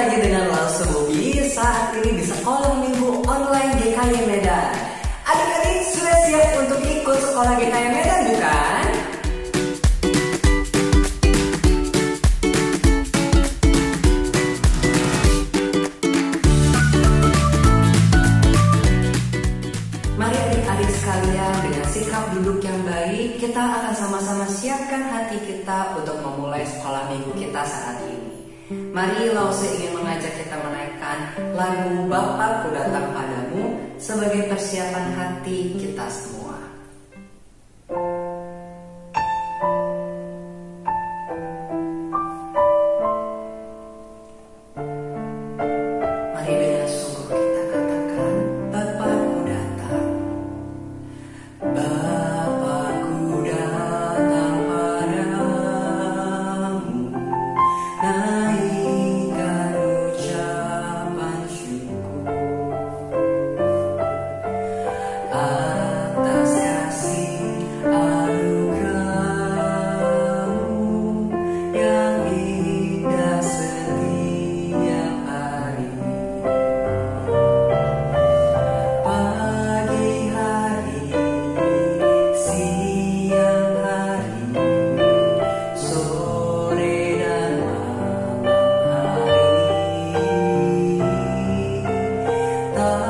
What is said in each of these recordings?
lagi dengan Lause Bobi saat ini di Sekolah Minggu Online GKY Medan. Adik-adik sudah siap untuk ikut Sekolah GKY Medan bukan? Mari adik-adik sekalian, dengan sikap duduk yang baik, kita akan sama-sama siapkan hati kita untuk memulai sekolah minggu kita saat ini. Mari Lause ingin mengajak kita menaikkan lagu Bapa Ku Datang Padamu sebagai persiapan hati kita semua. Mari dengan sungguh kita katakan, Bapa Ku datang. Bapa Ku datang padamu, naikkan ucapan syukur atas kasih anugerah-Mu yang indah setiap hari. Pagi hari, siang hari, sore dan malam hari, tak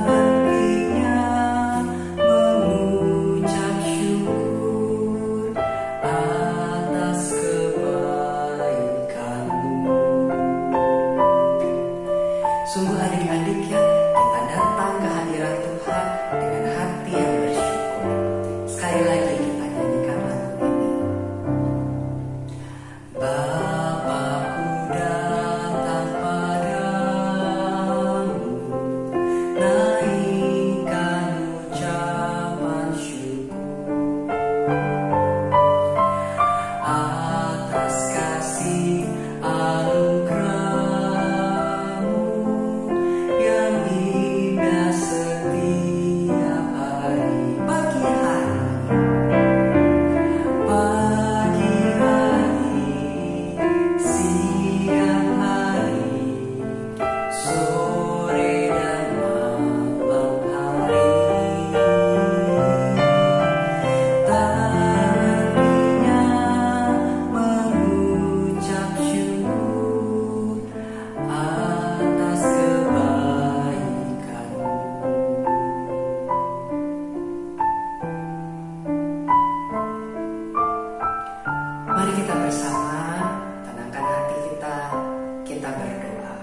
hentinya mengucap syukur atas kebaikan-Mu. Sungguh adik-adik ya, kita datang ke hadirat Tuhan dengan hati yang bersyukur. Sekali lagi kita nyanyikan lagu ini. Bapa Ku datang padamu, naikkan ucapan syukur atas kasih anugerah-Mu yang indah setiap hari. Pagi hari, siang hari, sore dan malam hari, tak hentinya mengucap syukur atas kebaikan-Mu. Mari kita bersama tenangkan hati kita berdoa.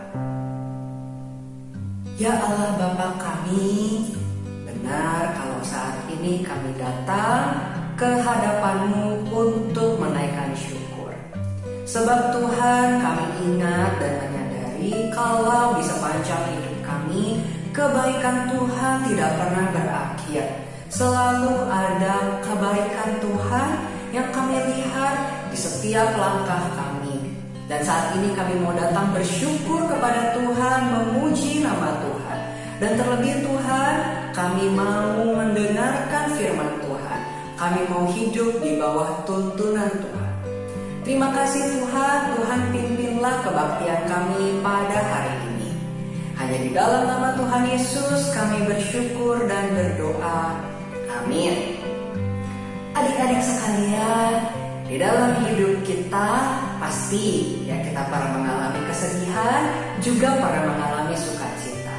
Ya Allah Bapa kami, benar kalau saat ini kami datang ke hadapan-Mu untuk menaikkan syukur. Sebab Tuhan, kami ingat dan menyadari kalau di sepanjang hidup kami, kebaikan Tuhan tidak pernah berakhir. Selalu ada kebaikan Tuhan yang kami lihat di setiap langkah kami. Dan saat ini kami mau datang bersyukur kepada Tuhan, memuji nama Tuhan. Dan terlebih Tuhan, kami mau mendengarkan firman Tuhan. Kami mau hidup di bawah tuntunan Tuhan. Terima kasih Tuhan, Tuhan pimpinlah kebaktian kami pada hari ini. Hanya di dalam nama Tuhan Yesus kami bersyukur dan berdoa. Amin. Adik-adik sekalian, di dalam hidup kita pasti ya kita pernah mengalami kesedihan, juga pernah mengalami sukacita.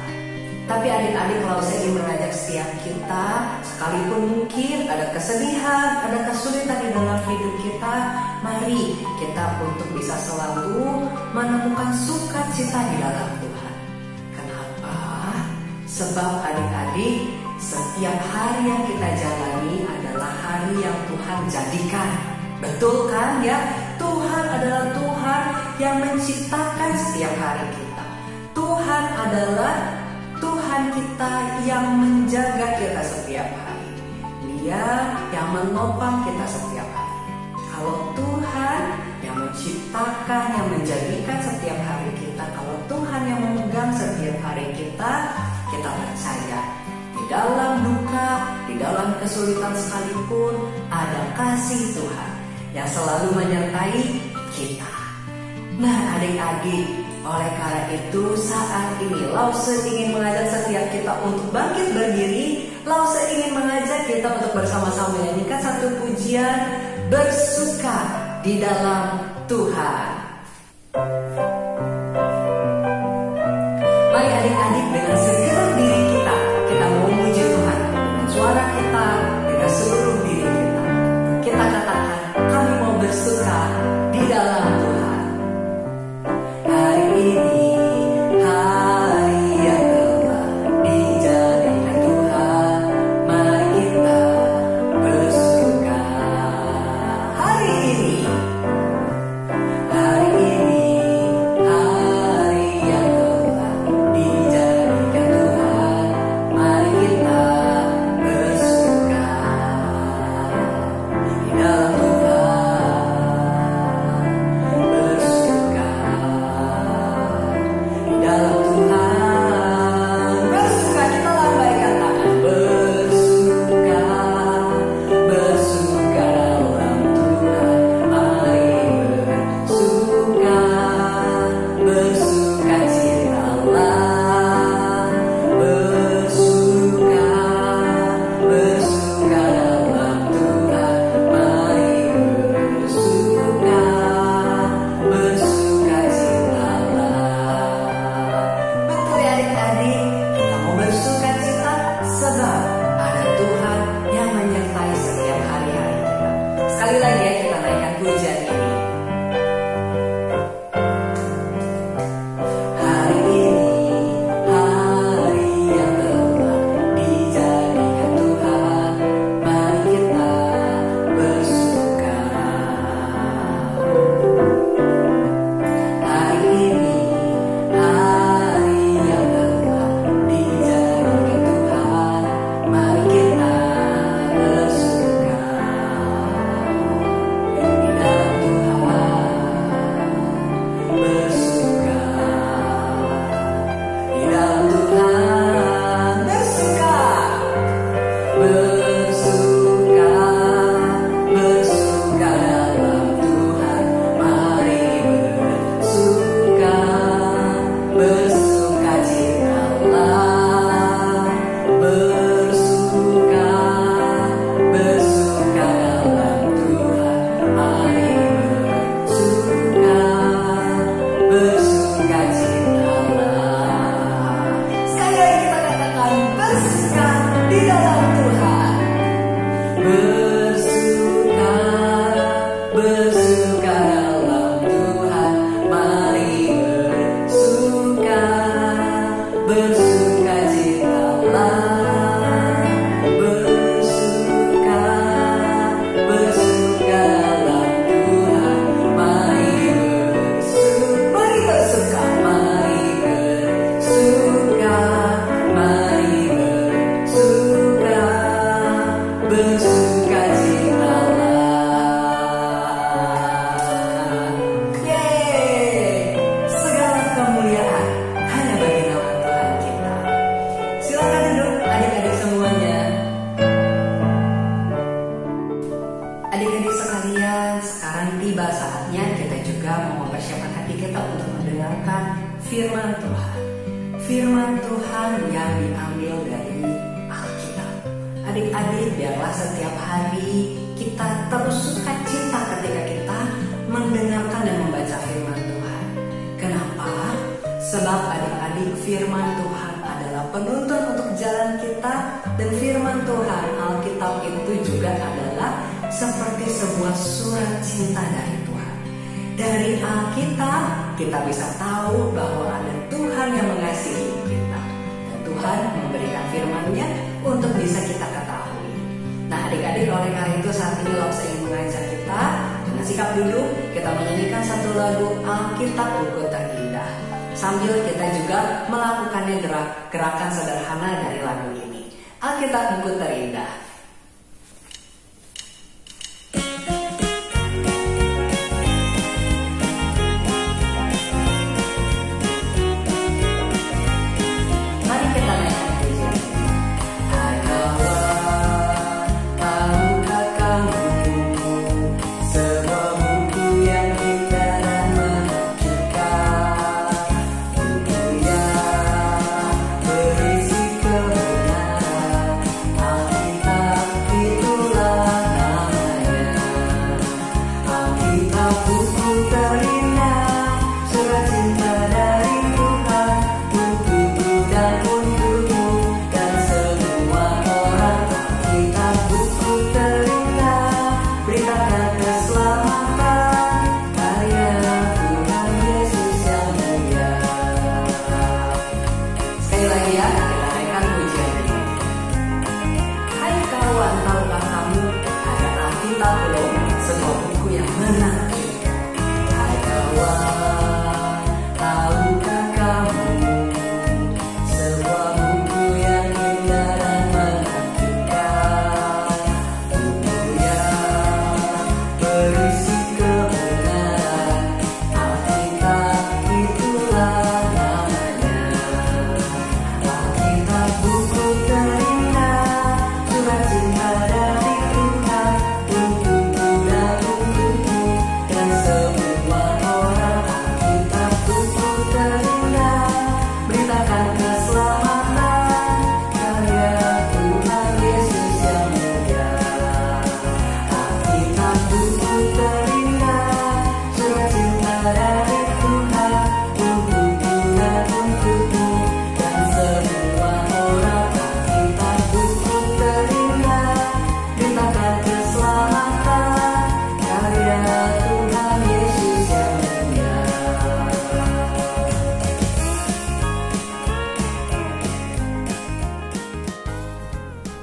Tapi adik-adik, kalau saya ingin mengajak setiap kita, sekalipun mungkin ada kesedihan, ada kesulitan di dalam hidup kita, mari kita untuk bisa selalu menemukan sukacita di dalam Tuhan. Kenapa? Sebab adik-adik, setiap hari yang kita jalani adalah hari yang Tuhan jadikan. Betul kan ya? Tuhan adalah Tuhan yang menciptakan setiap hari kita. Tuhan adalah Tuhan kita yang menjaga kita setiap hari. Dia yang menopang kita setiap hari. Kalau Tuhan yang menciptakan, yang menjadikan setiap hari kita, kalau Tuhan yang memegang setiap hari kita, kita percaya di dalam duka, di dalam kesulitan sekalipun ada kasih Tuhan yang selalu menyertai kita. Nah adik-adik, oleh karena itu saat ini Lause ingin mengajak setiap kita untuk bangkit berdiri. Lause ingin mengajak kita untuk bersama-sama menyanyikan satu pujian, bersuka di dalam Tuhan. Mari adik-adik dengan segenap diri kita mau memuji Tuhan dengan suara kita, dengan seluruh diri kita. Kita katakan kami mau bersuka di dalam Tuhan. Hari ini hari yang telah dijadikan Tuhan, mari kita bersuka. Hari ini hari yang telah dijadikan Tuhan, mari kita bersuka di dalam Tuhan, bersuka di dalam Tuhan, bersuka. Kita lambaikan tangan, bersuka, bersuka dalam Tuhan, mari bersuka, bersuka citalah, bersuka, bersuka dalam Tuhan, mari bersuka, bersuka citalah. Betul ya adik-adik, kita mau bersuka cita sebab ada Tuhan yang menyertai setiap hari-hari kita. Sekali lagi ya, kita naikkan pujian ini. Hari ini hari yang telah dijadikan Tuhan, mari kita bersuka. Hari ini hari yang telah dijadikan Tuhan, mari kita bersuka di dalam Tuhan, bersuka di dalam Tuhan, bersuka, bersuka, bersuka dalam Tuhan, mari bersuka, bersuka citalah, bersuka, bersuka dalam Tuhan, mari bersuka, bersuka citalah. Sekali lagi kita katakan bersuka di dalam Tuhan, bersuka, bersuka dalam Tuhan, mari bersuka, bersuka citalah, bersuka, bersuka dalam Tuhan, mari bersuka, mari bersuka, mari bersuka, bersuka citalah. Yeay, segala kemuliaan hanya bagi nama Tuhan kita. Silakan duduk adik-adik semuanya. Adik-adik sekalian, sekarang tiba saatnya kita juga mau mempersiapkan hati kita untuk mendengarkan firman Tuhan. Firman Tuhan yang diambil dari Alkitab. Adik-adik, biarlah setiap hari kita terus sukacita ketika kita mendengarkan dan membaca firman Tuhan. Kenapa? Sebab adik-adik, firman Tuhan adalah penuntun untuk jalan kita, dan firman Tuhan Alkitab itu juga adalah seperti sebuah surat cinta dari Tuhan. Dari Alkitab kita bisa tahu bahwa ada Tuhan yang mengasihi kita, dan Tuhan memberikan firman-Nya untuk bisa kita ketahui. Nah adik-adik, oleh karena itu saat ini Lause ingin mengajak kita dengan sikap duduk, kita menyanyikan satu lagu Alkitab Buku Terindah, sambil kita juga melakukannya gerakan sederhana dari lagu ini. Alkitab Buku Terindah.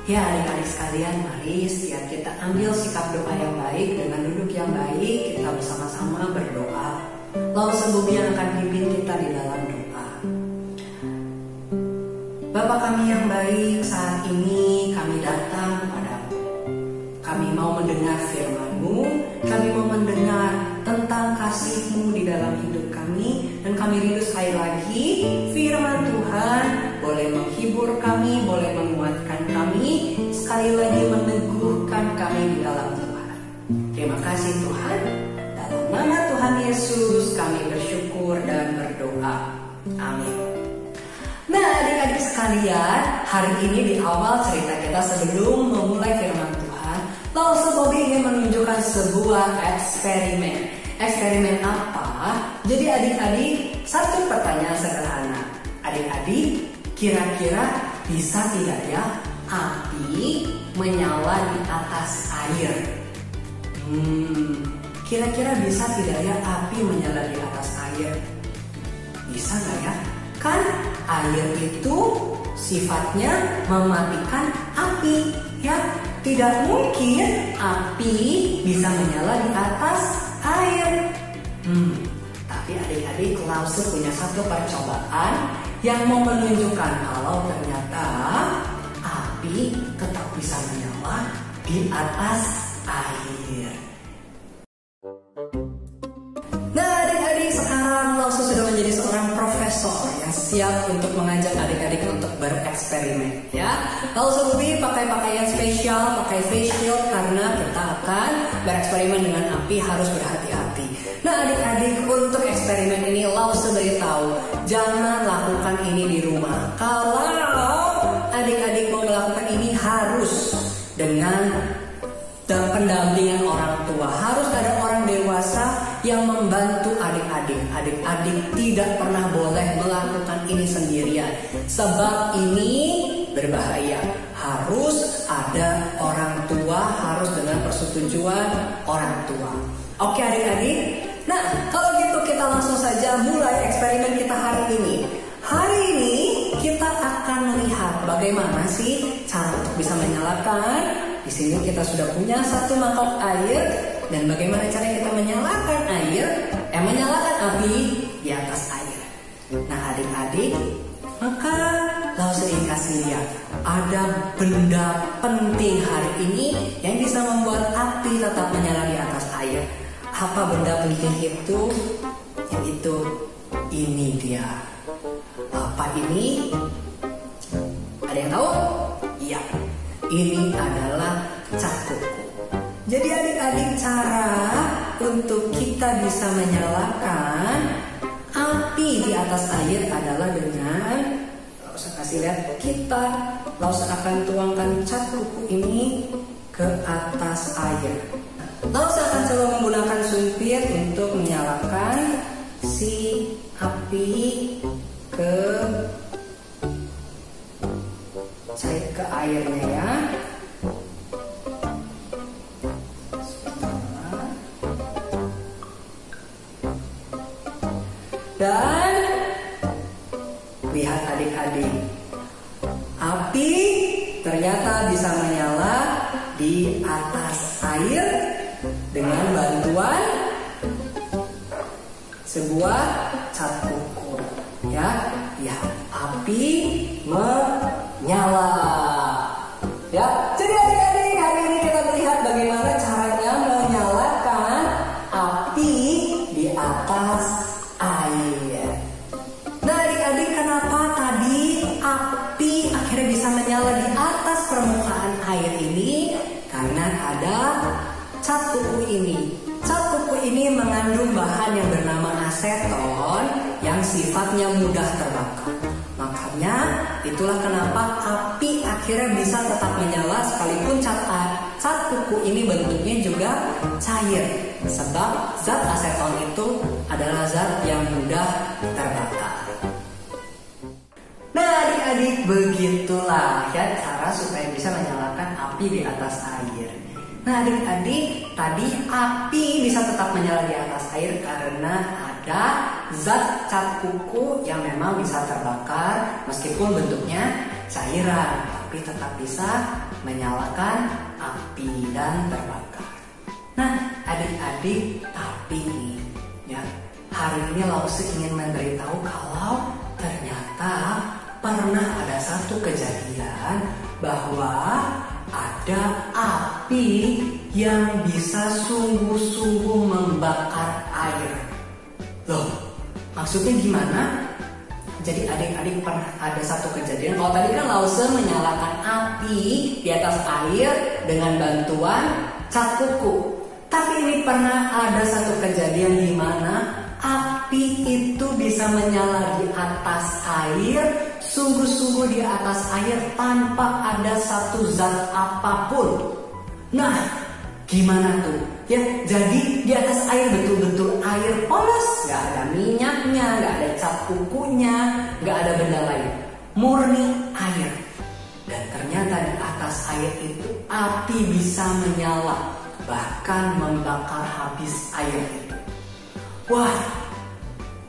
Ya adik-adik sekalian, mari setiap kita ambil sikap doa yang baik dengan duduk yang baik, kita bersama-sama berdoa. Lalu sebelumnya akan pimpin kita di dalam doa. Bapa kami yang baik, saat ini kami datang kepadamu. Kami mau mendengar firman-Mu, kami mau mendengar tentang kasih-Mu di dalam hidup kami, dan kami rindu sekali lagi firman Tuhan boleh menghibur kami, boleh menguatkan kami, sekali lagi meneguhkan kami di dalam Tuhan. Terima kasih Tuhan. Dalam nama Tuhan Yesus kami bersyukur dan berdoa. Amin. Nah adik-adik sekalian, hari ini di awal cerita kita sebelum memulai firman Tuhan, Lause Bobby ingin menunjukkan sebuah eksperimen. Eksperimen apa? Jadi adik-adik, satu pertanyaan sederhana. Adik-adik, kira-kira bisa tidak ya api menyala di atas air? Kira-kira bisa tidak ya api menyala di atas air? Bisa nggak ya? Kan air itu sifatnya mematikan api, ya. Tidak mungkin api bisa menyala di atas air. Tapi adik-adik, Lause punya satu percobaan yang mau menunjukkan kalau ternyata api tetap bisa menyala di atas air. Nah adik-adik, sekarang Lause sudah menjadi seorang profesor yang siap untuk mengajak adik-adik untuk bereksperimen, ya. Lause Bobby pakai pakaian spesial, pakai face shield karena kita akan bereksperimen dengan api, harus berhati-hati. Nah adik-adik, untuk eksperimen ini Lause beritahu, jangan lakukan ini di rumah. Kalau adik-adik mau melakukan ini harus dengan pendampingan orang tua. Harus ada orang dewasa yang membantu adik-adik. Adik-adik tidak pernah boleh melakukan ini sendirian, sebab ini berbahaya. Harus ada orang tua, harus dengan persetujuan orang tua. Oke adik-adik? Nah, kalau gitu kita langsung saja mulai eksperimen kita hari ini. Hari ini kita akan melihat bagaimana sih cara untuk bisa menyalakan. Di sini kita sudah punya satu mangkok air, dan bagaimana cara kita menyalakan menyalakan api di atas air. Nah adik-adik, maka Lause ingin kasih lihat ada benda penting hari ini yang bisa membuat api tetap menyala di atas air. Apa benda penting itu? Yaitu ini dia. Apa ini? Ada yang tahu? Iya, ini adalah cat kuku. Jadi adik-adik, cara untuk kita bisa menyalakan api di atas air adalah dengan, Lause kasih lihat, Lause akan tuangkan cat kuku ini ke atas air. Lause akan coba menggunakan sumpit untuk menyalakan si api ke airnya ya. Dan lihat adik-adik, api ternyata bisa menyala di atas air dengan bantuan sebuah cat kuku, ya. Ya, api menyala. Ya, jadi adik-adik, hari ini kita melihat bagaimana caranya menyalakan api di atas air. Nah adik-adik, kenapa tadi api akhirnya bisa menyala di atas permukaan air ini? Karena ada cat kuku ini. Cat kuku ini mengandung bahan yang bernama aseton yang sifatnya mudah terbakar. Makanya itulah kenapa api akhirnya bisa tetap menyala sekalipun cat kuku ini bentuknya juga cair. Sebab zat aseton itu adalah zat yang mudah terbakar. Nah adik-adik, begitulah ya cara supaya bisa menyalakan api di atas air. Nah adik-adik, tadi api bisa tetap menyala di atas air karena ada zat cat kuku yang memang bisa terbakar meskipun bentuknya cairan. tetapi tetap bisa menyalakan api dan terbakar. Nah, adik-adik, tapi nih, ya, hari ini Lause ingin memberitahu kalau ternyata pernah ada satu kejadian bahwa ada api yang bisa sungguh-sungguh membakar air. Loh, maksudnya gimana? Jadi adik-adik pernah ada satu kejadian. Kalau tadi kan Lause menyalakan api di atas air dengan bantuan cat kuku. Tapi ini pernah ada satu kejadian di mana api itu bisa menyala di atas air, sungguh-sungguh di atas air tanpa ada satu zat apapun. Nah, gimana tuh? Ya, jadi di atas air betul-betul air polos, gak ada minyaknya, gak ada cat kukunya, gak ada benda lain, murni air. Dan ternyata di atas air itu api bisa menyala, bahkan membakar habis air itu. Wah,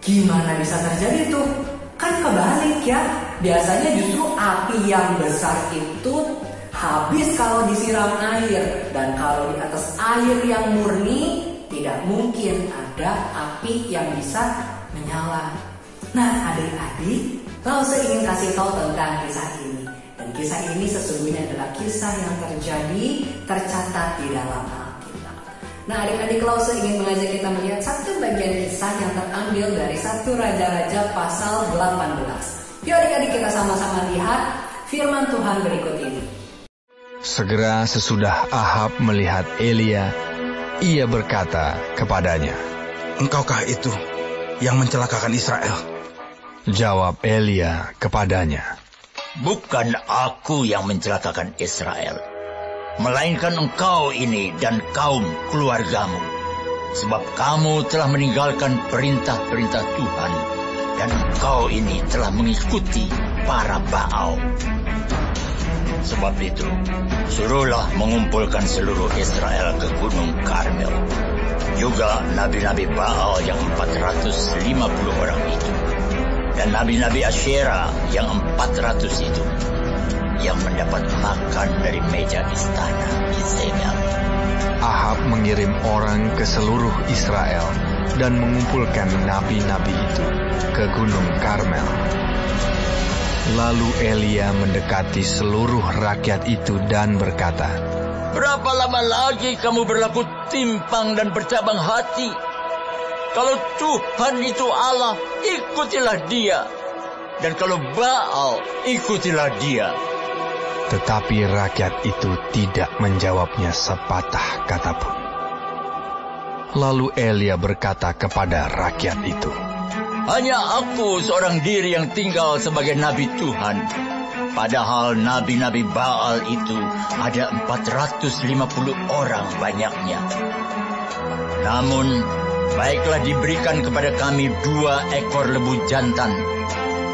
gimana bisa terjadi tuh? Kan kebalik ya. Biasanya justru api yang besar itu habis kalau disiram air. Dan kalau di atas air yang murni, tidak mungkin ada api yang bisa menyala. Nah, adik-adik, Lause ingin kasih tahu tentang kisah ini. Dan kisah ini sesungguhnya adalah kisah yang tercatat di dalam Alkitab. Nah, adik-adik, Lause ingin mengajak kita melihat satu bagian kisah yang terambil dari 1 Raja-Raja pasal 18. Yuk adik-adik, kita sama-sama lihat firman Tuhan berikut ini. Segera sesudah Ahab melihat Elia, ia berkata kepadanya, "Engkaukah itu yang mencelakakan Israel?" Jawab Elia kepadanya, "Bukan aku yang mencelakakan Israel, melainkan engkau ini dan kaum keluargamu. Sebab kamu telah meninggalkan perintah-perintah Tuhan, dan engkau ini telah mengikuti para Baal. Sebab itu, suruhlah mengumpulkan seluruh Israel ke Gunung Karmel, juga nabi-nabi Baal yang 450 orang itu, dan nabi-nabi Asyera yang 400 itu, yang mendapat makan dari meja istana Izebel." Ahab mengirim orang ke seluruh Israel dan mengumpulkan nabi-nabi itu ke Gunung Karmel. Lalu Elia mendekati seluruh rakyat itu dan berkata, "Berapa lama lagi kamu berlaku timpang dan bercabang hati? Kalau Tuhan itu Allah, ikutilah Dia. Dan kalau Baal, ikutilah dia." Tetapi rakyat itu tidak menjawabnya sepatah kata pun. Lalu Elia berkata kepada rakyat itu, "Hanya aku seorang diri yang tinggal sebagai nabi Tuhan. Padahal nabi-nabi Baal itu ada 450 orang banyaknya. Namun, baiklah diberikan kepada kami 2 ekor lembu jantan.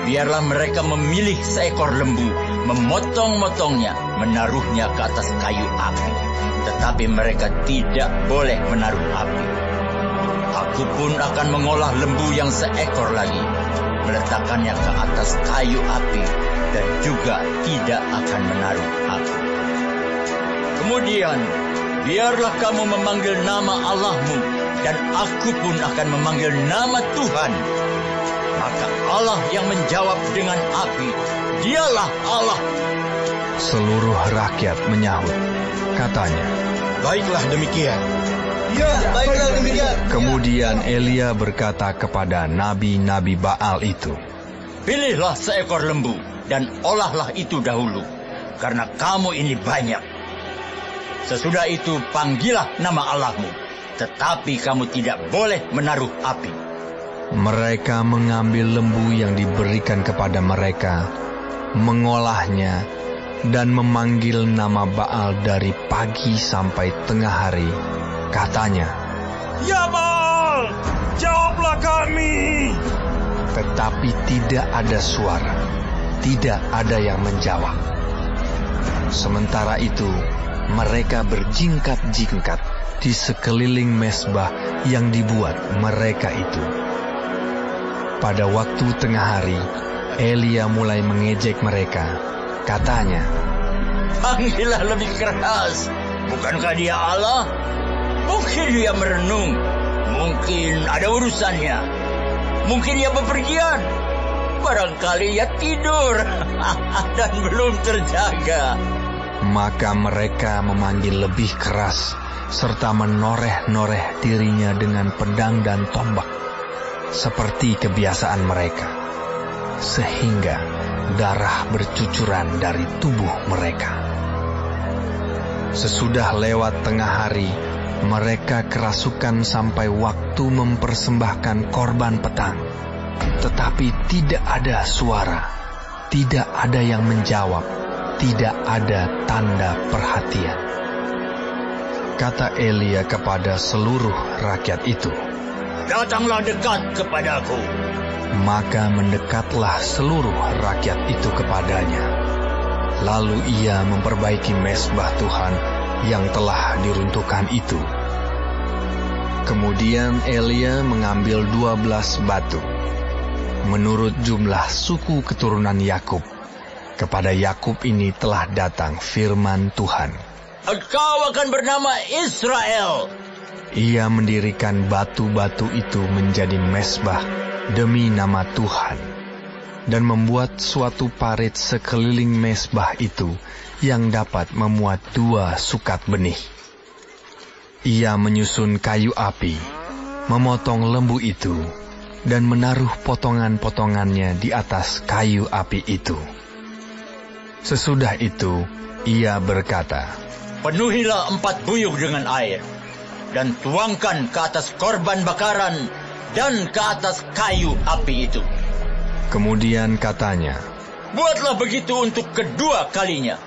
Biarlah mereka memilih seekor lembu, memotong-motongnya, menaruhnya ke atas kayu api. Tetapi mereka tidak boleh menaruh api. Aku pun akan mengolah lembu yang seekor lagi, meletakkannya ke atas kayu api, dan juga tidak akan menaruh api. Kemudian, biarlah kamu memanggil nama Allahmu, dan aku pun akan memanggil nama Tuhan. Maka Allah yang menjawab dengan api, Dialah Allah." Seluruh rakyat menyahut, katanya, "Baiklah demikian." "Ya, baiklah demikian." Kemudian Elia berkata kepada nabi-nabi Baal itu, "Pilihlah seekor lembu dan olahlah itu dahulu, karena kamu ini banyak. Sesudah itu panggillah nama Allahmu, tetapi kamu tidak boleh menaruh api." Mereka mengambil lembu yang diberikan kepada mereka, mengolahnya, dan memanggil nama Baal dari pagi sampai tengah hari. Katanya, "Ya Baal, jawablah kami." Tetapi tidak ada suara, tidak ada yang menjawab. Sementara itu, mereka berjingkat-jingkat di sekeliling mezbah yang dibuat mereka itu. Pada waktu tengah hari, Elia mulai mengejek mereka. Katanya, Panggillah lebih keras. Bukankah dia Allah? Mungkin dia merenung. Mungkin ada urusannya. Mungkin dia bepergian. Barangkali ia tidur dan belum terjaga. Maka mereka memanggil lebih keras, serta menoreh-noreh dirinya dengan pedang dan tombak, seperti kebiasaan mereka, sehingga darah bercucuran dari tubuh mereka. Sesudah lewat tengah hari, mereka kerasukan sampai waktu mempersembahkan korban petang. Tetapi tidak ada suara, tidak ada yang menjawab, tidak ada tanda perhatian. Kata Elia kepada seluruh rakyat itu, "Datanglah dekat kepadaku." Maka mendekatlah seluruh rakyat itu kepadanya. Lalu ia memperbaiki mezbah Tuhan yang telah diruntuhkan itu. Kemudian Elia mengambil 12 batu, menurut jumlah suku keturunan Yakub. Kepada Yakub ini telah datang firman Tuhan. "Engkau akan bernama Israel." Ia mendirikan batu-batu itu menjadi mezbah demi nama Tuhan, dan membuat suatu parit sekeliling mezbah itu yang dapat memuat 2 sukat benih. Ia menyusun kayu api, memotong lembu itu, dan menaruh potongan-potongannya di atas kayu api itu. Sesudah itu, ia berkata, "Penuhilah 4 buyung dengan air, dan tuangkan ke atas korban bakaran dan ke atas kayu api itu." Kemudian katanya, "Buatlah begitu untuk kedua kalinya."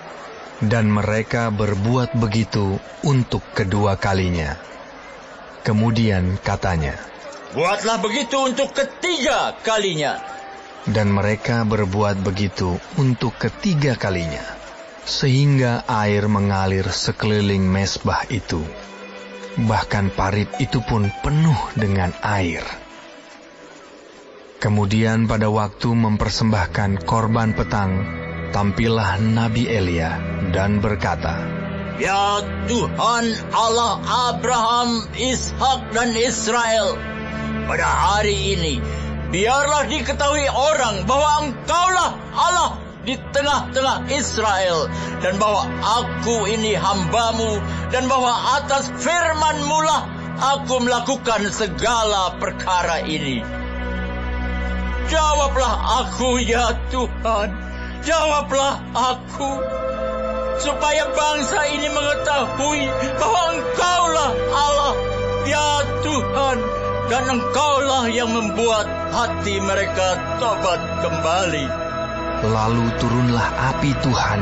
Dan mereka berbuat begitu untuk kedua kalinya. Kemudian katanya, "Buatlah begitu untuk ketiga kalinya." Dan mereka berbuat begitu untuk ketiga kalinya, sehingga air mengalir sekeliling mezbah itu. Bahkan parit itu pun penuh dengan air. Kemudian pada waktu mempersembahkan korban petang, tampillah Nabi Elia dan berkata, "Ya Tuhan Allah Abraham, Ishak dan Israel, pada hari ini biarlah diketahui orang bahwa Engkaulah Allah di tengah-tengah Israel, dan bahwa aku ini hamba-Mu, dan bahwa atas firman-Mu lah aku melakukan segala perkara ini. Jawablah aku, ya Tuhan, jawablah aku, supaya bangsa ini mengetahui bahwa Engkaulah Allah, ya Tuhan, dan Engkaulah yang membuat hati mereka tobat kembali." Lalu turunlah api Tuhan,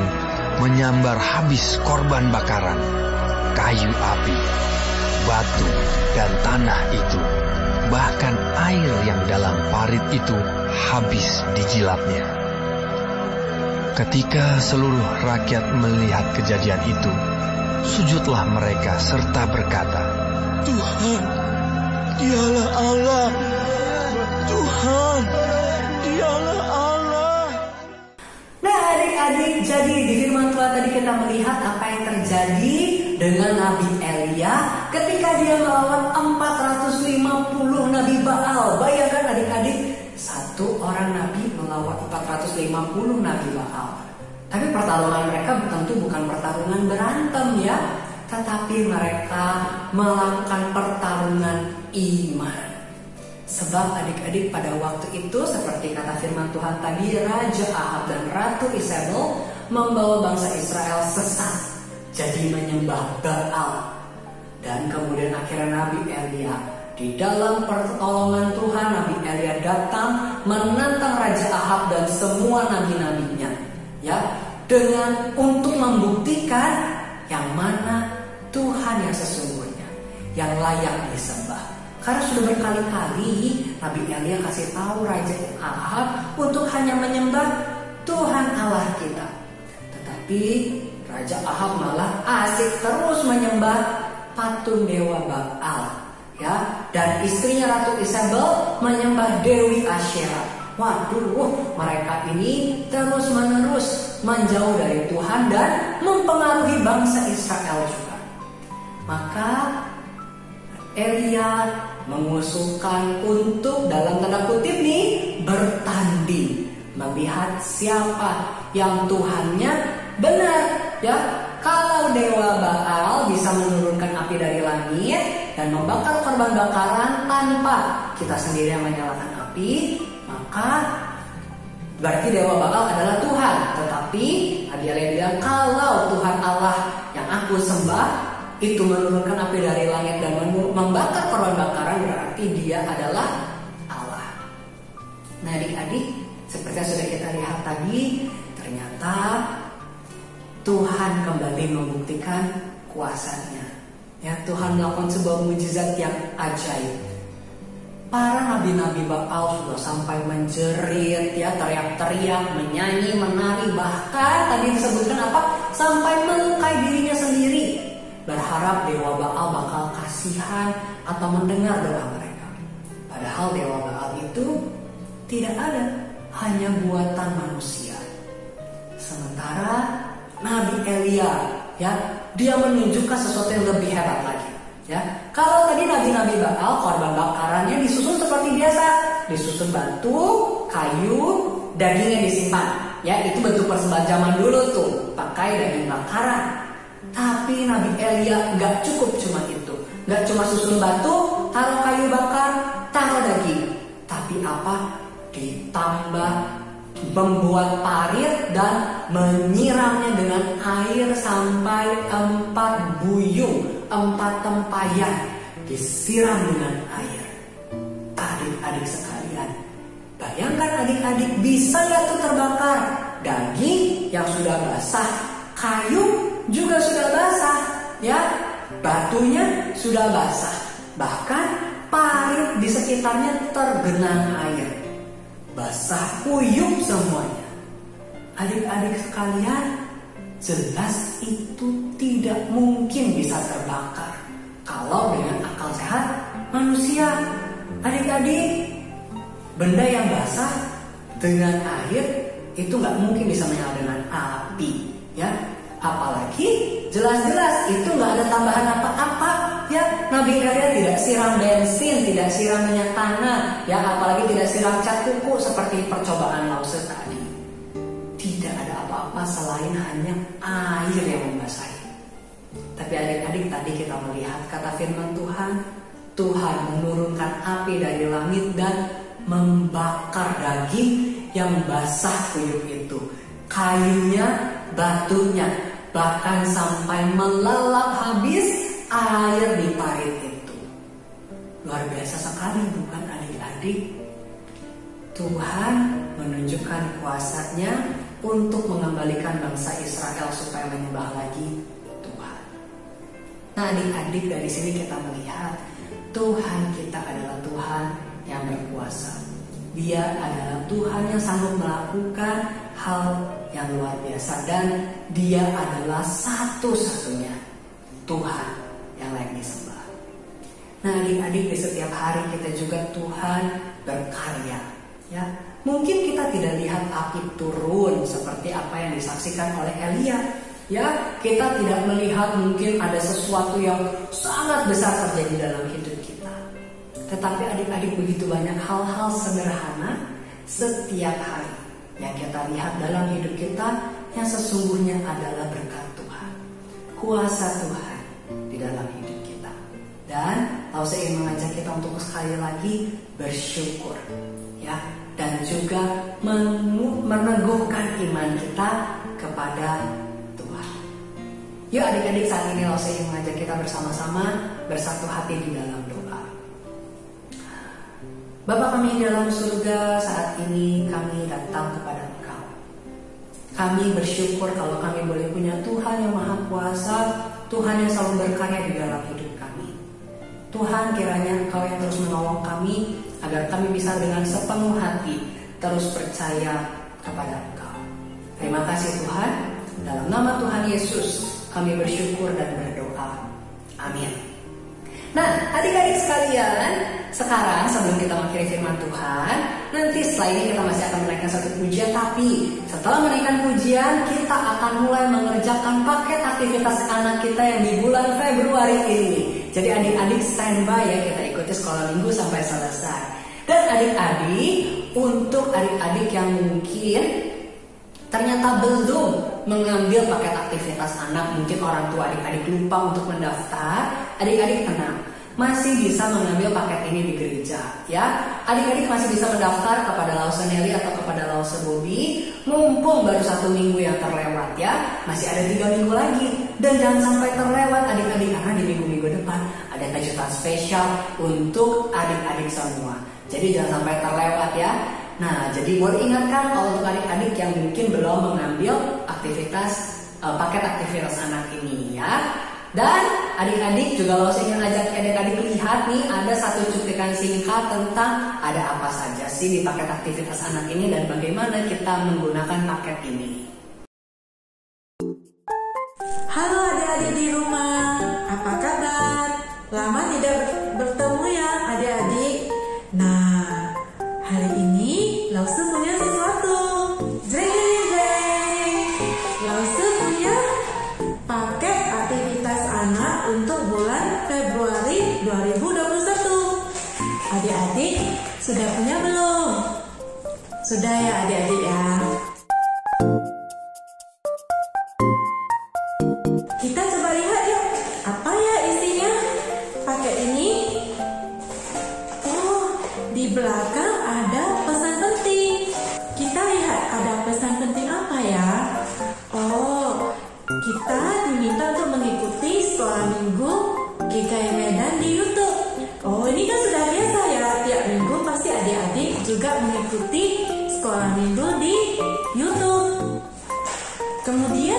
menyambar habis korban bakaran, kayu api, batu, dan tanah itu. Bahkan air yang dalam parit itu habis dijilatnya. Ketika seluruh rakyat melihat kejadian itu, sujudlah mereka serta berkata, Tuhan, dialah Allah. Tuhan, dialah Allah. Nah adik-adik, jadi di firman Tuhan tadi kita melihat apa yang terjadi dengan Nabi Elia ketika dia melawan 450 Nabi Baal. Bayangkan adik-adik, satu orang Nabi melawan 450 Nabi Baal. Tapi pertarungan mereka tentu bukan pertarungan berantem ya, tetapi mereka melakukan pertarungan iman. Sebab adik-adik pada waktu itu seperti kata firman Tuhan tadi, Raja Ahab dan Ratu Isabel membawa bangsa Israel sesat, jadi menyembah Baal. Dan kemudian akhirnya Nabi Elia, di dalam pertolongan Tuhan, Nabi Elia datang menantang Raja Ahab dan semua nabi-nabinya, ya, dengan untuk membuktikan yang mana Tuhan yang sesungguhnya, yang layak disembah. Karena sudah berkali-kali Nabi Elia kasih tahu Raja Ahab untuk hanya menyembah Tuhan Allah kita. Tetapi Raja Ahab malah asik terus menyembah patung dewa Baal, ya. Dan istrinya Ratu Isabel menyembah Dewi Asyera. Waduh, mereka ini terus-menerus menjauh dari Tuhan dan mempengaruhi bangsa Israel juga. Maka Elia mengusulkan untuk dalam tanda kutip nih bertanding, melihat siapa yang Tuhannya benar, ya. Kalau dewa Baal bisa menurunkan api dari langit dan membakar korban bakaran tanpa kita sendiri yang menyalakan api, maka berarti dewa Baal adalah Tuhan. Tetapi Elia bilang, kalau Tuhan Allah yang aku sembah itu menurunkan api dari langit dan membakar korban bakaran, berarti dia adalah Allah. Nah adik-adik, seperti yang sudah kita lihat tadi, ternyata Tuhan kembali membuktikan kuasanya. Ya, Tuhan melakukan sebuah mujizat yang ajaib. Para nabi-nabi Baal sudah sampai menjerit, ya, teriak-teriak, menyanyi, menari, bahkan tadi disebutkan apa? Sampai melukai dirinya sendiri, berharap dewa Baal bakal kasihan atau mendengar doa mereka. Padahal dewa Baal itu tidak ada, hanya buatan manusia. Sementara Nabi Elia, ya, dia menunjukkan sesuatu yang lebih hebat lagi, ya. Kalau tadi nabi-nabi Baal korban bakarannya disusun seperti biasa, disusun batu, kayu, dagingnya disimpan, ya, itu bentuk persembahan zaman dulu tuh, pakai daging bakaran. Tapi Nabi Elia nggak cukup cuma itu, nggak cuma susun batu, taruh kayu bakar, taruh daging, tapi apa? Ditambah membuat parit dan menyiramnya dengan air sampai 4 buyung, 4 tempayan disiram dengan air. Adik-adik sekalian, bayangkan adik-adik, bisa nggak tuh terbakar? Daging yang sudah basah, kayu juga sudah basah, ya, batunya sudah basah, bahkan parit di sekitarnya tergenang air. Basah kuyup semuanya. Adik-adik sekalian, jelas itu tidak mungkin bisa terbakar kalau dengan akal sehat manusia. Adik-adik, benda yang basah dengan air itu nggak mungkin bisa menyala dengan api, ya. Apalagi jelas-jelas itu nggak ada tambahan apa-apa, ya. Nabi Elia tidak siram bensin, tidak siram minyak tanah, ya, apalagi tidak siram cat kuku seperti percobaan Lause tadi. Tidak ada apa-apa selain hanya air yang membasahi. Tapi adik-adik, tadi kita melihat kata firman Tuhan, Tuhan menurunkan api dari langit dan membakar daging yang basah kuyup itu, kayunya, batunya, bahkan sampai melalap habis air di parit itu. Luar biasa sekali, bukan adik-adik? Tuhan menunjukkan kuasanya untuk mengembalikan bangsa Israel supaya menyembah lagi Tuhan. Nah adik-adik, dari sini kita melihat Tuhan kita adalah Tuhan yang berkuasa. Dia adalah Tuhan yang sanggup melakukan hal yang luar biasa, dan Dia adalah satu-satunya Tuhan yang layak disembah. Nah adik-adik, di setiap hari kita juga Tuhan berkarya, ya. Mungkin kita tidak lihat api turun seperti apa yang disaksikan oleh Elia, ya. Kita tidak melihat mungkin ada sesuatu yang sangat besar terjadi dalam hidup kita. Tetapi adik-adik, begitu banyak hal-hal sederhana setiap hari yang kita lihat dalam hidup kita yang sesungguhnya adalah berkat Tuhan, kuasa Tuhan di dalam hidup kita. Dan saya ingin mengajak kita untuk sekali lagi bersyukur, ya, dan juga meneguhkan iman kita kepada Tuhan. Yuk adik-adik, saat ini saya ingin mengajak kita bersama-sama bersatu hati di dalam doa. Bapa kami di dalam surga, saat ini kami datang kepada Engkau. Kami bersyukur kalau kami boleh punya Tuhan yang Maha Kuasa, Tuhan yang selalu berkarya di dalam hidup kami. Tuhan, kiranya Engkau yang terus menolong kami agar kami bisa dengan sepenuh hati terus percaya kepada Engkau. Terima kasih Tuhan, dalam nama Tuhan Yesus kami bersyukur dan berdoa. Amin. Nah, adik-adik sekalian, sekarang sebelum kita mengakhiri firman Tuhan, Nanti setelah ini kita masih akan menaikkan satu pujian, tapi setelah menaikkan pujian kita akan mulai mengerjakan paket aktivitas anak kita yang di bulan Februari ini. Jadi adik-adik standby ya, kita ikuti sekolah minggu sampai selesai. Dan adik-adik, untuk adik-adik yang mungkin ternyata belum mengambil paket aktivitas anak, mungkin orang tua adik-adik lupa untuk mendaftar, adik-adik tenang, masih bisa mengambil paket ini di gereja ya. Adik-adik masih bisa mendaftar kepada Lause Nelly atau kepada Lause Bobby, mumpung baru 1 minggu yang terlewat ya, masih ada 3 minggu lagi. Dan jangan sampai terlewat adik-adik, karena di minggu-minggu depan ada kejutan spesial untuk adik-adik semua. Jadi jangan sampai terlewat ya. Nah, jadi buat ingatkan kalau untuk adik-adik yang mungkin belum mengambil aktivitas paket aktivitas anak ini ya. Dan adik-adik juga kalau saya ingin ajak adik-adik lihat nih, ada satu cuplikan singkat tentang ada apa saja sih di paket aktivitas anak ini dan bagaimana kita menggunakan paket ini. Halo adik-adik di rumah, apa kabar? Lama tidak bertemu ya adik-adik. Nah, hari ini Lause punya sesuatu. Lause punya paket aktivitas anak untuk bulan Februari 2021. Adik-adik sudah punya belum? Sudah ya adik-adik ya. Kita coba lihat yuk, apa ya isinya paket ini? Oh, di belakang ada pesan penting. Kita lihat ada pesan penting apa ya? Oh, kita diminta untuk mengikuti sekolah minggu GKI Medan di YouTube. Oh, ini kan sudah biasa ya, tiap minggu pasti adik-adik juga mengikuti sekolah minggu di YouTube. Kemudian,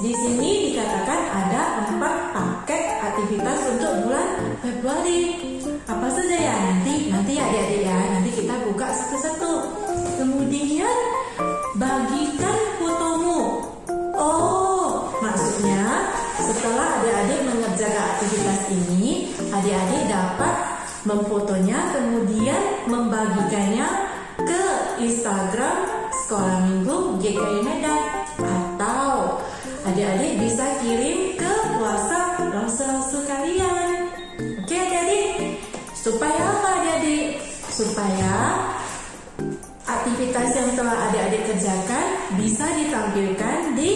di sini dikatakan ada 4 paket aktivitas untuk bulan Februari. Apa saja ya? Nanti ya adik-adik ya, nanti kita buka satu-satu. Kemudian bagikan fotomu. Oh, maksudnya setelah adik-adik mengerjakan aktivitas ini, adik-adik dapat memfotonya kemudian membagikannya ke Instagram Sekolah Minggu GKI Medan, atau adik-adik bisa kirim ke WhatsApp Lause kalian. Oke adik-adik, supaya apa adik-adik? Supaya aktivitas yang telah adik-adik kerjakan bisa ditampilkan di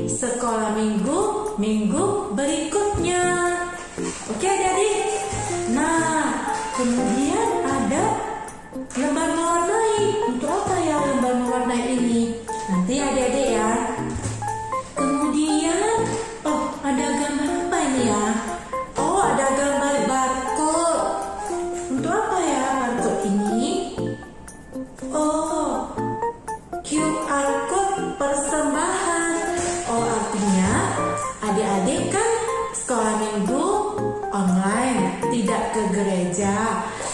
sekolah minggu berikutnya. Oke adik-adik. Nah, kemudian ada lembar mewarnai. Untuk apa ya lembar mewarnai ini? Nanti adik-adik ya. Kemudian, ada gambar apa ini ya? Oh, ada gambar barcode. Untuk apa ya barcode ini? Oh, QR code persembahan. Oh, artinya adik-adik kan sekolah minggu online, tidak ke gereja,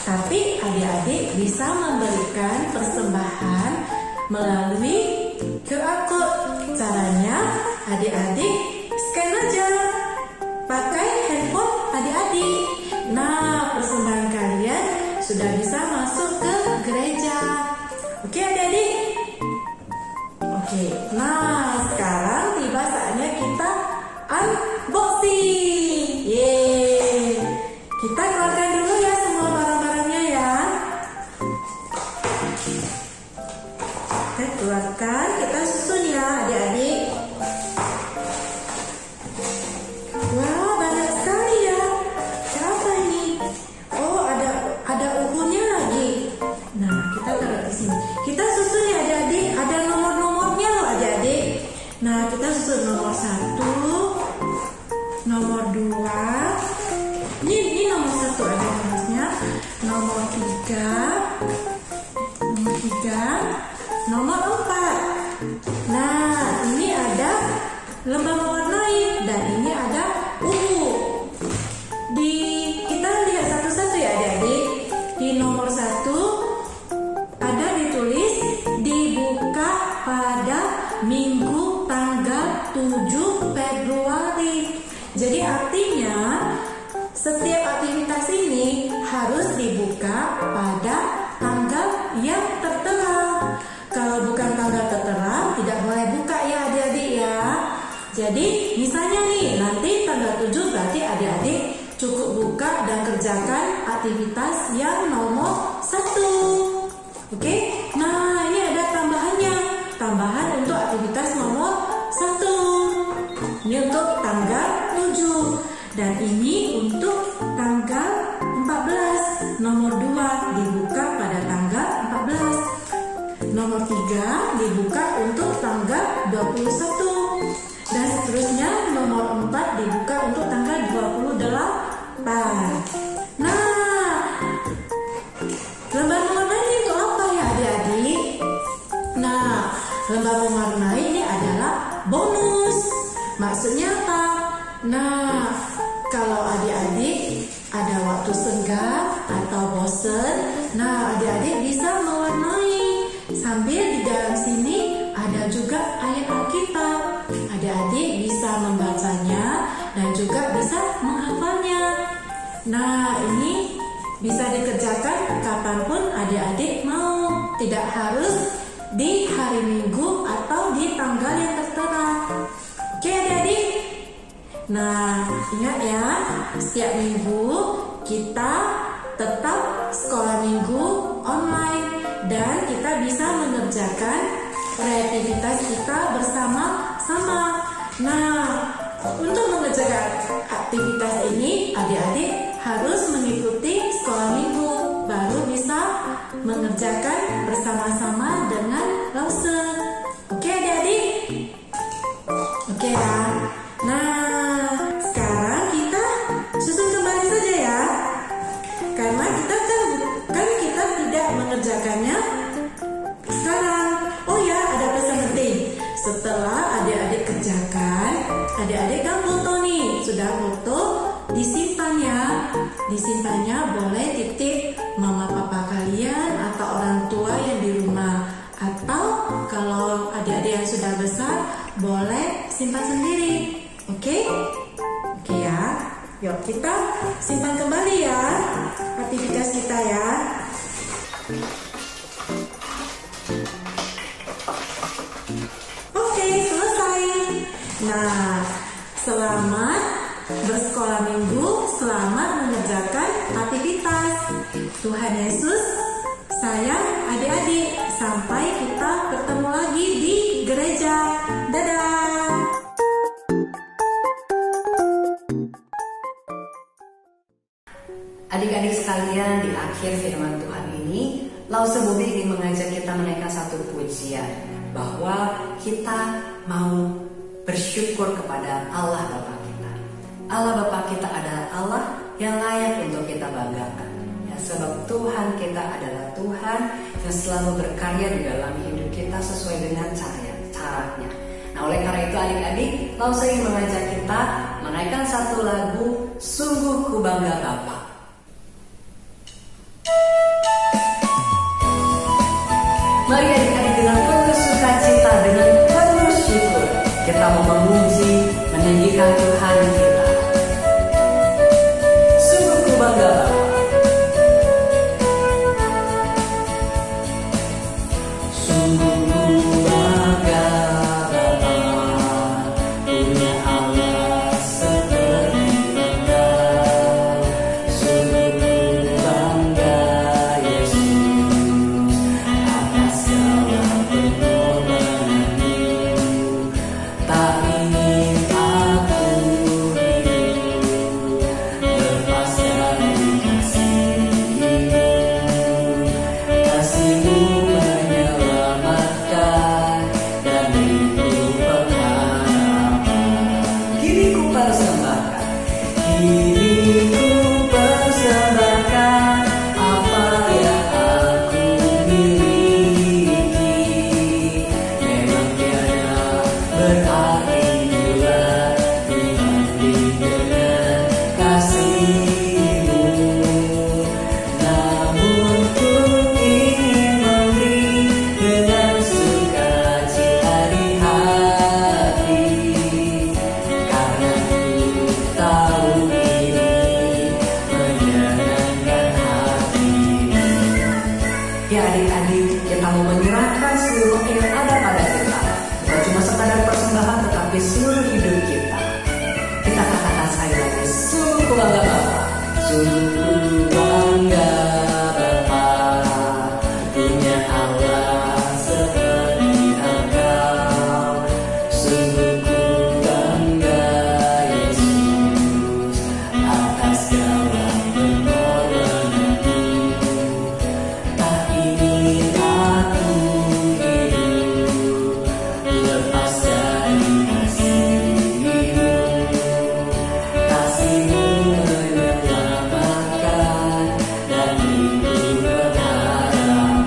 tapi adik-adik bisa memberikan persembahan melalui QR code. Caranya adik-adik scan aja pakai handphone adik-adik. Nah, persembahan kalian sudah bisa masuk ke gereja. Oke adik-adik? Oke, nah sekarang tiba saatnya kita unboxing. Yeay, kita keluarkan dulu ya semua barang-barangnya ya. Kita keluarkan, kita susun ya adik-adik. Wah, banyak sekali ya. Apa ini? Oh, ada ukurnya lagi. Nah, kita taruh di sini. Kita susun ya adik-adik. Ada nomor-nomornya loh adik-adik. Nah, kita susun nomor 1, nomor 2. Ini nomor 1 ada nomornya. Nomor 3, nomor 4. Nah, ini ada lembar mewarnai dan ini ada ungu. Kita lihat satu-satu ya adik-adik. Di nomor 1 ada ditulis dibuka pada Minggu tanggal 7 Februari. Jadi artinya setiap aktivitas ini harus dibuka pada tanggal yang tertera. Kalau bukan tanggal tertera, tidak boleh buka ya adik-adik ya. Jadi misalnya nih, nanti tanggal 7 berarti adik-adik cukup buka dan kerjakan aktivitas yang nomor 1. Oke? Nah, ini ada tambahannya. Tambahan untuk aktivitas nomor 1. Ini untuk tanggal 7. Dan ini untuk tanggal 14. Nomor 2 dibuka pada tanggal 14. Nomor 3 dibuka untuk tanggal 21. Dan seterusnya nomor 4 dibuka untuk tanggal 28. Nah, lembar mewarnai itu apa ya adik-adik? Nah, lembar mewarnai ini adalah bonus. Maksudnya apa? Nah, kalau adik-adik ada waktu senggang atau bosan, nah adik-adik bisa mewarnai. Sambil di dalam sini ada juga ayat Alkitab. Adik-adik bisa membacanya dan juga bisa menghafalnya. Nah, ini bisa dikerjakan kapanpun adik-adik mau. Tidak harus di hari Minggu atau di tanggal yang tertera. Oke adik-adik? Nah, ingat ya, setiap minggu kita tetap sekolah minggu online dan kita bisa mengerjakan kreativitas kita bersama-sama. Nah, untuk mengerjakan aktivitas ini adik-adik harus mengikuti sekolah minggu, baru bisa mengerjakan bersama-sama dengan Lause. Oke adik-adik? Oke ya. Nah, sekarang kita susun kembali saja ya. Karena kita kan kita tidak mengerjakannya sekarang. Oh ya, ada pesan penting. Setelah adik-adik kerjakan, adik-adik kan foto nih. Sudah foto, disimpan ya. Disimpannya boleh titip mama papa kalian atau orang tua yang di rumah. Atau kalau adik-adik yang sudah besar, boleh simpan sendiri. Oke? Oke ya. Yuk kita simpan kembali ya aktivitas kita ya. Oke, selesai. Nah, selamat bersekolah minggu, selamat mengerjakan aktivitas. Tuhan Yesus sayang adik-adik. Sampai kita ketemu lagi di gereja. Dadah. Adik-adik sekalian, di akhir firman Tuhan ini, Lause Bobi ingin mengajak kita menaikkan satu pujian bahwa kita mau bersyukur kepada Allah Bapa kita. Allah Bapa kita adalah Allah yang layak untuk kita banggakan. Ya, sebab Tuhan kita adalah Tuhan yang selalu berkarya di dalam hidup kita sesuai dengan caranya. Nah, oleh karena itu adik-adik, Lause ingin mengajak kita menaikkan satu lagu, Sungguh Ku Bangga Bapa. Mari adik-adik dengan penuh sukacita, dengan penuh syukur, kita mau memuji, meninggikan Tuhan kita. Sungguh ku bangga Bapa. Sungguh ku bangga Bapa, punya Allah seperti Engkau. Sungguh bangga Bapa punya Allah seperti Engkau. Sungguh bangga Yesus atas segala pengorbananmu. Tak ingin aku hidup lepas dari kasih-Mu. Kasih-Mu menyelamatkan dan beri pengharapan.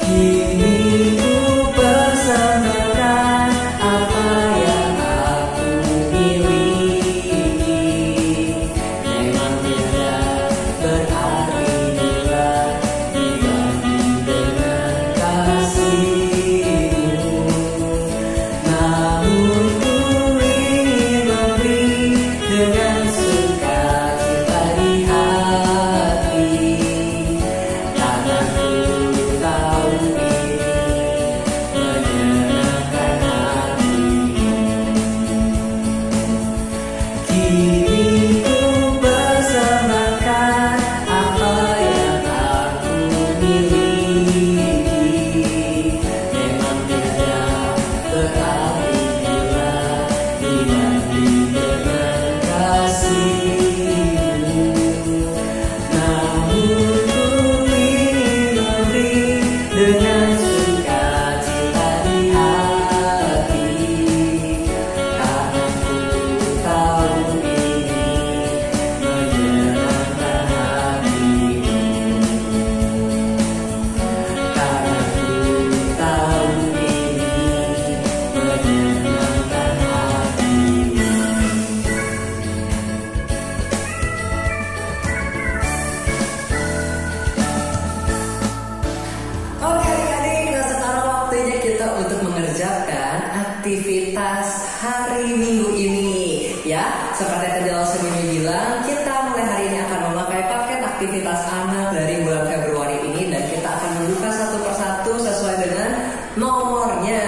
Kini ku persembahkan apa yang aku miliki. Memang tiada berarti bila dibanding dengan kasih-Mu. Namun ku ingin memberi dengan sukacita di hati, karena ku tahu ini menyenangkan hati-Mu. Kini ku persembahkan apa yang aku miliki. Memang tiada berarti bila dibanding dengan kasih-Mu. Namun ku ingin memberi dengan sukacita di hati, karena ku tahu ini menyenangkan hati-Mu. Karena ku tahu ini menyenangkan hati-Mu. Oke adik-adik, nah sekarang waktunya kita untuk mengerjakan aktivitas hari Minggu ini. Ya, seperti tadi Lausemi bilang, kita mulai hari ini akan memakai paket aktivitas anak dari bulan Februari ini, dan kita akan membuka satu persatu sesuai dengan nomornya.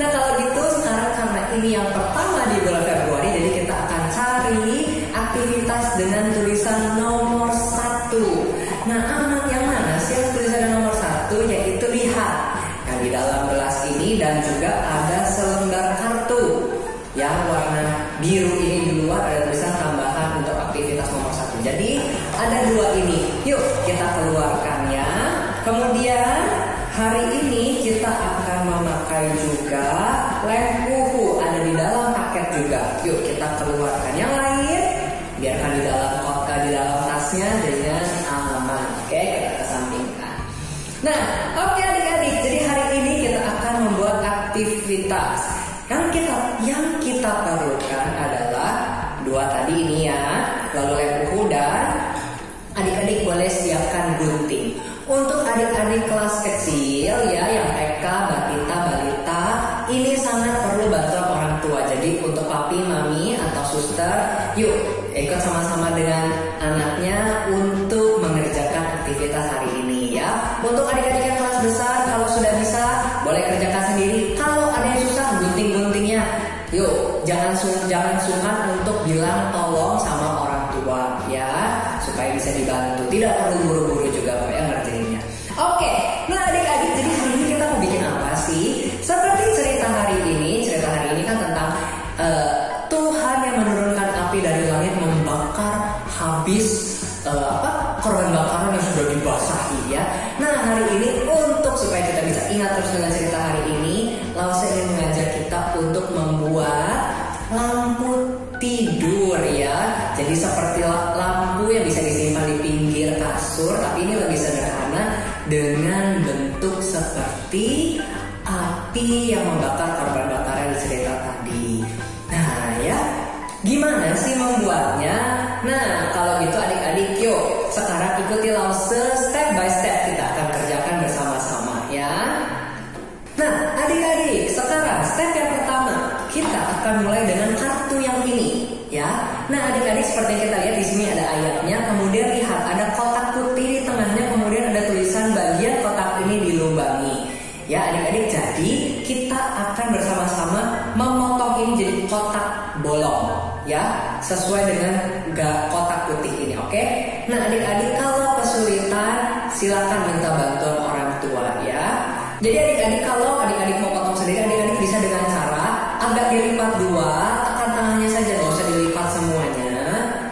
Nah kalau gitu sekarang karena ini yang pertama di bulan Februari, jadi kita akan cari aktivitas dengan tulisan nomor 1. Nah anak yang mana sih yang tulisan nomor 1? Yaitu lihat yang di dalam gelas ini, dan juga ada selembar kartu yang warna biru ini. Di luar ada tulisan tambahan untuk aktivitas nomor 1. Jadi ada 2 ini. Yuk kita keluarkan ya. Kemudian hari ini kita akan memakai juga lem kuku, ada di dalam paket juga. Yuk kita keluarkan. Yang lain biarkan di dalam kotak, di dalam tasnya dengan aman. Oke, kita kesampingkan. Nah, oke adik-adik. Jadi hari ini kita akan membuat aktivitas. Yang kita perlukan adalah 2 tadi ini ya, lalu lem kuku, dan adik-adik boleh siapkan gunting. Untuk adik-adik kelas kecil ya, yang TK, batita, balita, ini sangat perlu bantuan orang tua. Jadi untuk papi, mami, atau suster, yuk ikut sama-sama dengan anaknya untuk mengerjakan aktivitas hari ini ya. Untuk adik-adik yang kelas besar, kalau sudah bisa boleh kerjakan sendiri. Kalau ada yang susah gunting-guntingnya, yuk jangan sungkan untuk bilang tolong sama orang tua ya, supaya bisa dibantu. Tidak perlu buru-buru juga Pak ya ngerjainnya. Oke, nah adik-adik, jadi hari ini kita mau bikin apa sih? Seperti cerita hari ini kan tentang Tuhan yang menurunkan api dari langit membakar habis korban bakaran yang sudah dibasahi ya. Nah hari ini untuk supaya kita bisa ingat terus dengan cerita hari ini, Lause ingin mengajak kita untuk membuat lampu tidur ya. Jadi seperti lampu yang bisa disimpan di pinggir kasur, tapi ini lebih sederhana dengan bentuk seperti api yang membakar korban bakaran di cerita tadi. Nah ya, gimana sih membuatnya? Nah kalau gitu adik-adik, yuk sekarang ikuti Lause step by step, kita akan kerjakan bersama-sama ya. Nah adik-adik, sekarang step yang pertama kita akan mulai dengan kartu yang ini ya. Nah adik-adik, seperti yang kita lihat di sini ada ayatnya, kemudian lihat ada kotak putih di tengahnya, kemudian ada tulisan bagian kotak ini dilubangi ya adik-adik. Jadi kita akan bersama-sama memotong ini jadi kotak bolong ya, sesuai dengan kotak putih ini, oke? Nah, adik-adik kalau kesulitan silakan minta bantuan orang tua ya. Jadi adik-adik kalau adik-adik mau potong sendiri, adik-adik bisa dengan cara agak dilipat dua, tekan tangannya saja, nggak usah dilipat semuanya.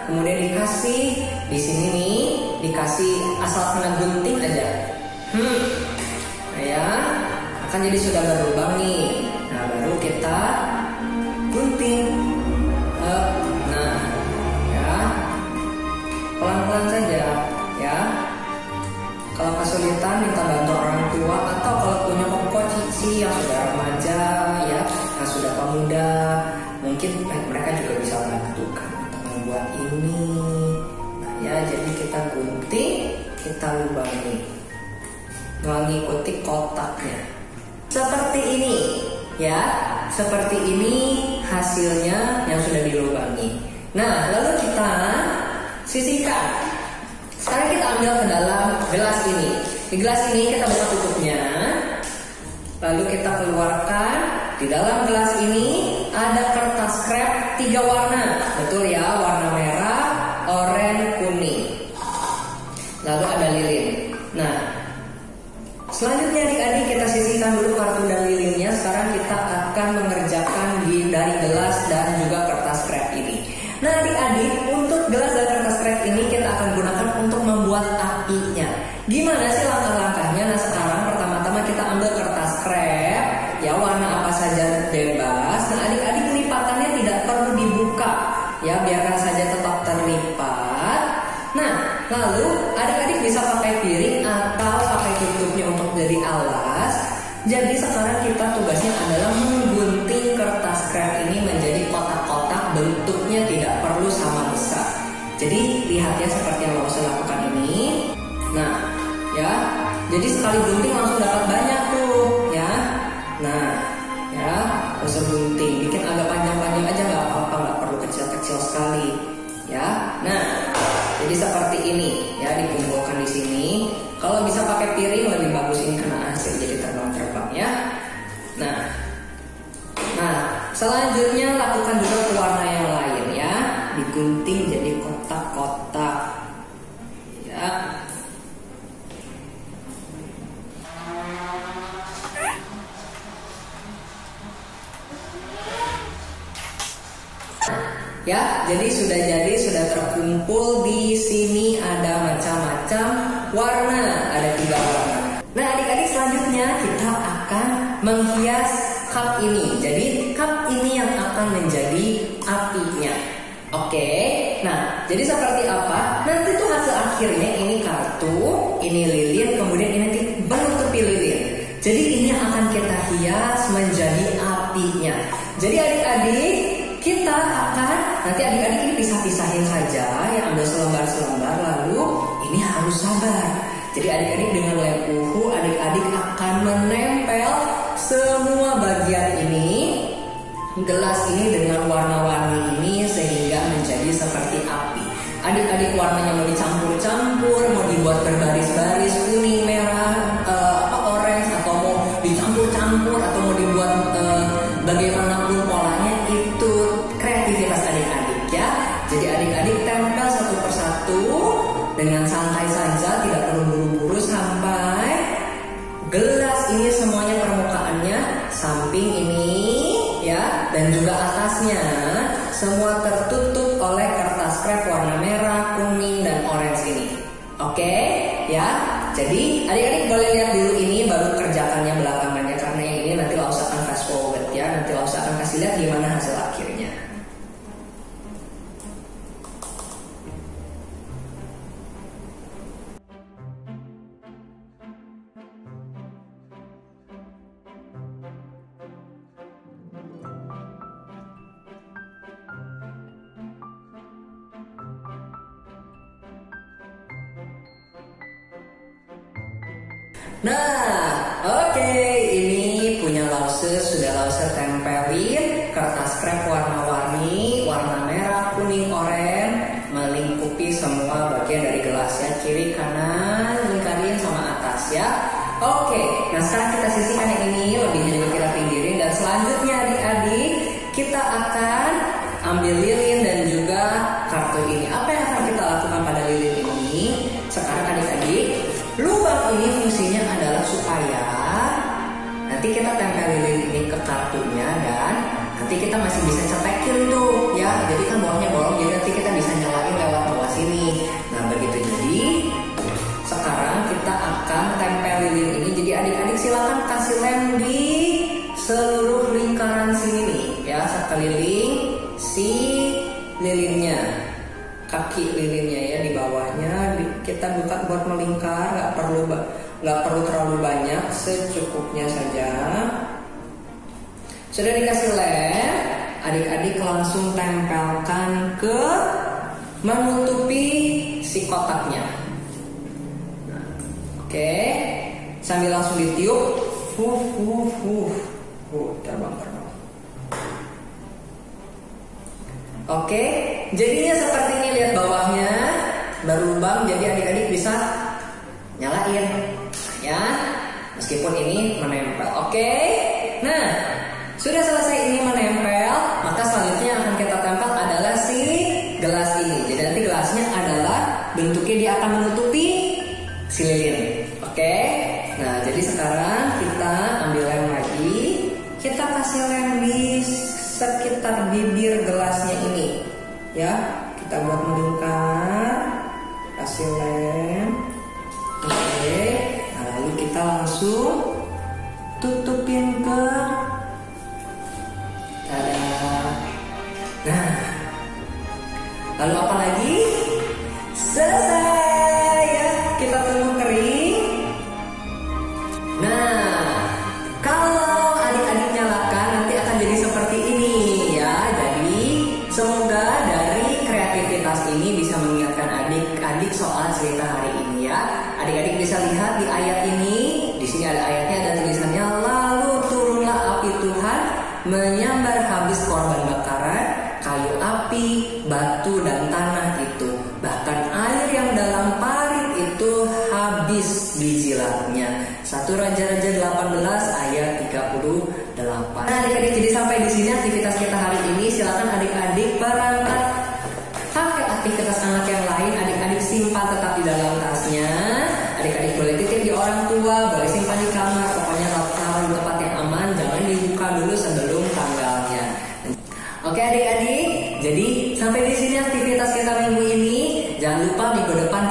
Kemudian dikasih di sini nih, dikasih asal kena gunting aja. Nah ya, akan jadi sudah berlubang nih. Nah baru kita gunting. Nah ya, pelan-pelan saja ya. Kalau kesulitan minta bantu orang tua, atau kalau punya koko cici yang sudah remaja ya, yang sudah pemuda, mungkin mereka juga bisa bantukan untuk membuat ini. Nah ya, jadi kita gunting, kita lubangi mengikuti kotaknya seperti ini ya, seperti ini hasilnya yang sudah dilubangi. Nah lalu kita sisihkan. Sekarang kita ambil ke dalam gelas ini. Di gelas ini kita buka tutupnya, lalu kita keluarkan. Di dalam gelas ini ada kertas krep 3 warna, betul ya, warna merah, oranye, kuning. Lalu ada lilin. Nah selanjutnya adik-adik kita sisihkan dulu kartu dan lilinnya. Sekarang kita akan mengerjakan dari gelas dan juga kertas krep ini. Nah adik-adik, untuk gelas dan kertas krep ini kita akan gunakan untuk membuat apinya. Gimana sih langkah-langkahnya? Nah sekarang pertama-tama kita ambil kertas krep ya, warna apa saja bebas. Nah adik-adik, lipatannya tidak perlu dibuka ya, biarkan saja tetap terlipat. Nah lalu adik-adik bisa pakai piring atau pakai tutupnya untuk jadi alas. Jadi sekarang kita tugasnya adalah menggunting kertas krep ini menjadi kotak-kotak, bentuknya tidak perlu sama besar. Jadi lihat ya, seperti yang mau saya lakukan ini. Nah ya, jadi sekali gunting langsung dapat banyak tuh ya. Nah ya, langsung gunting, bikin agak panjang-panjang aja nggak apa-apa, nggak perlu kecil-kecil sekali ya. Nah jadi seperti ini ya, dikumpulkan di sini. Kalau bisa pakai piring lebih bagus, ini kena AC jadi terbang-terbang ya. Nah selanjutnya lakukan juga ke warna yang lain ya, digunting jadi kotak-kotak ya. Ya, jadi sudah terkumpul di sini, ada macam-macam warna, ada 3 warna. Nah, adik-adik, selanjutnya kita akan menghias cup ini. Jadi cup ini yang akan menjadi apinya. Oke. Nah, jadi seperti apa? Nanti tuh hasil akhirnya ini kartu, ini lilin, kemudian ini nanti menutupi lilin. Jadi ini akan kita hias menjadi apinya. Jadi adik-adik, kita akan, nanti adik-adik ini pisah-pisahin saja ya, ambil selembar-selembar, lalu ini harus sabar. Jadi adik-adik dengan lem uhu, adik-adik akan menempel semua bagian ini, gelas ini dengan warna-warni ini sehingga menjadi seperti api. Adik-adik warnanya mau dicampur-campur, mau dibuat berbaris-baris, kuning, merah, orange, atau mau dicampur-campur, atau mau dibuat bagaimanapun polanya, itu kreativitas adik-adik ya. Jadi adik-adik tempel satu persatu dengan santai saja, tidak perlu buru-buru sampai gelas ini semuanya permukaannya, samping ini ya, dan juga atasnya semua tertutup oleh kertas krep warna merah, kuning, dan orange ini. Oke ya. Jadi adik-adik boleh lihat dulu ini, baru kerjakannya belakangannya, karena yang ini nanti Lausa akan fast forward ya, nanti Lausa akan kasih lihat gimana hasil akhirnya. Nah, oke, ini punya Lausa, sudah Lausa tempelin kertas krep warna-warni, warna merah, kuning, oranye, melingkupi semua bagian dari gelas ya, kiri, kanan, lingkarin sama atas ya. Oke, nah sekarang kita sisihkan yang ini, lebihnya juga kita pinggirin, dan selanjutnya adik-adik kita akan ambil lilin dan ini fungsinya adalah supaya nanti kita tempel lilin ini ke kartunya dan nanti kita masih bisa cetekin tuh ya. Jadi kan bawahnya bolong, jadi nanti kita bisa nyalain lewat bawah sini. Nah begitu, jadi sekarang kita akan tempel lilin ini. Jadi adik-adik silakan kasih lem di seluruh lingkaran sini nih ya, sekeliling si lilinnya, kaki lilinnya ya, di bawahnya kita buka buat melingkar, nggak perlu terlalu banyak, secukupnya saja. Sudah dikasih lem, adik-adik langsung tempelkan ke menutupi si kotaknya. Oke, sambil langsung ditiup, terbang. Oke, jadinya seperti ini, lihat bawahnya berlubang, jadi adik-adik bisa nyalain ya, meskipun ini menempel. Oke, nah sudah selesai ini menempel, maka selanjutnya yang akan kita tempel adalah si gelas ini. Jadi nanti gelasnya adalah bentuknya dia akan menutupi si lilin. Oke, nah jadi sekarang kita ambil lem lagi, kita kasih lem di sekitar bibir gelasnya ini ya, kita buat melingkar, kasih lem. Oke, nah lalu kita langsung tutupin ke nah, lalu apa lagi? Selesai ya, kita tunggu kering. Nah, kalau adik-adik nyalakan nanti akan jadi seperti ini ya. Jadi semoga dari kreativitas ini bisa mengingatkan adik-adik soal cerita hari ini ya. Adik-adik bisa lihat di ayat ini, di sini ada ayatnya, ada tulisannya, lalu turunlah api Tuhan menyambar habis korban bakaran, kayu api, batu dan tanah itu. Bahkan air yang dalam parit itu habis dijilatnya. 1 Raja-Raja 18 ayat 38. Nah adik-adik, jadi sampai di sini aktivitas kita hari ini. Silakan adik-adik berangkat pakai aktivitas anak yang lain. Adik-adik simpan tetap di dalam tasnya. Adik-adik boleh titip di orang tua, boleh simpan di kamar. Pokoknya taruh di tempat yang aman, jangan dibuka dulu sebelum tanggalnya. Oke adik-adik, jadi sampai di sini aktivitas kita minggu ini. Jangan lupa minggu depan